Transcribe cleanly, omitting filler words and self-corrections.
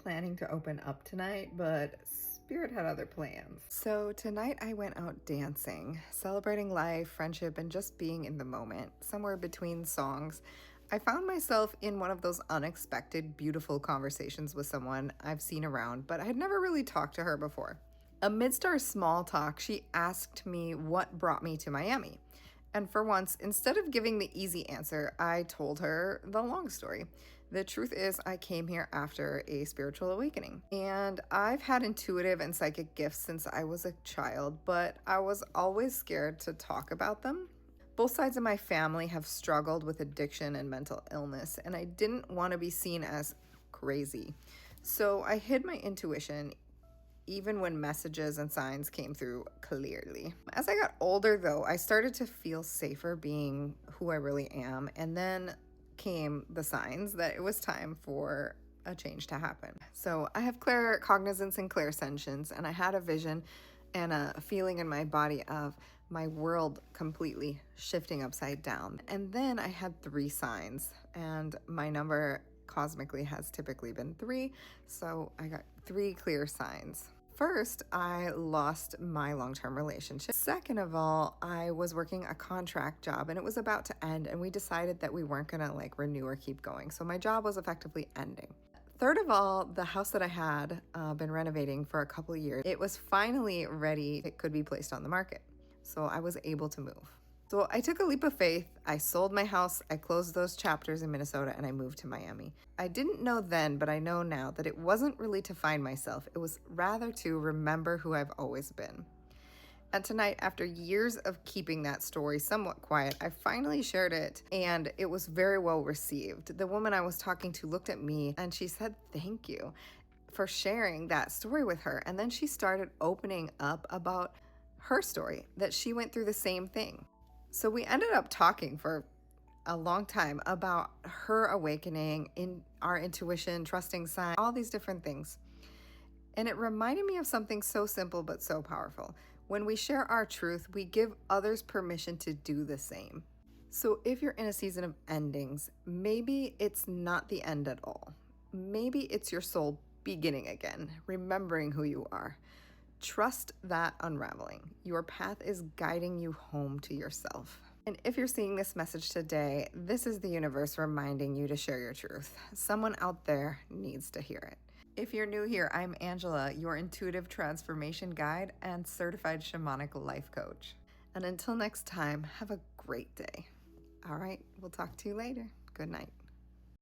planning to open up tonight, but Spirit had other plans. So tonight I went out dancing, celebrating life, friendship, and just being in the moment. Somewhere between songs, I found myself in one of those unexpected, beautiful conversations with someone I've seen around, but I had never really talked to her before. Amidst our small talk, she asked me what brought me to Miami. And for once, instead of giving the easy answer, I told her the long story. The truth is, I came here after a spiritual awakening. And I've had intuitive and psychic gifts since I was a child, but I was always scared to talk about them. Both sides of my family have struggled with addiction and mental illness, and I didn't want to be seen as crazy. So I hid my intuition even when messages and signs came through clearly. As I got older, though, I started to feel safer being who I really am, and then came the signs that it was time for a change to happen. So I have claircognizance and clairsentience, and I had a vision and a feeling in my body of my world completely shifting upside down. And then I had 3 signs, and my number cosmically has typically been 3, so I got 3 clear signs. First, I lost my long-term relationship. Second of all, I was working a contract job and it was about to end, and we decided that we weren't gonna renew or keep going. So my job was effectively ending. Third of all, the house that I had been renovating for a couple of years, it was finally ready. It could be placed on the market. So I was able to move. So I took a leap of faith. I sold my house, I closed those chapters in Minnesota, and I moved to Miami. I didn't know then, but I know now that it wasn't really to find myself. It was rather to remember who I've always been. And tonight, after years of keeping that story somewhat quiet, I finally shared it, and it was very well received. The woman I was talking to looked at me and she said, "Thank you for sharing that story with her." And then she started opening up about her story, that she went through the same thing. So we ended up talking for a long time about her awakening, in our intuition, trusting signs, all these different things. And it reminded me of something so simple but so powerful. When we share our truth, we give others permission to do the same. So if you're in a season of endings, maybe it's not the end at all. Maybe it's your soul beginning again, remembering who you are. Trust that unraveling. Your path is guiding you home to yourself. And if you're seeing this message today, this is the universe reminding you to share your truth. Someone out there needs to hear it. If you're new here, I'm Angela, your intuitive transformation guide and certified shamanic life coach. And until next time, have a great day. All right, we'll talk to you later. Good night.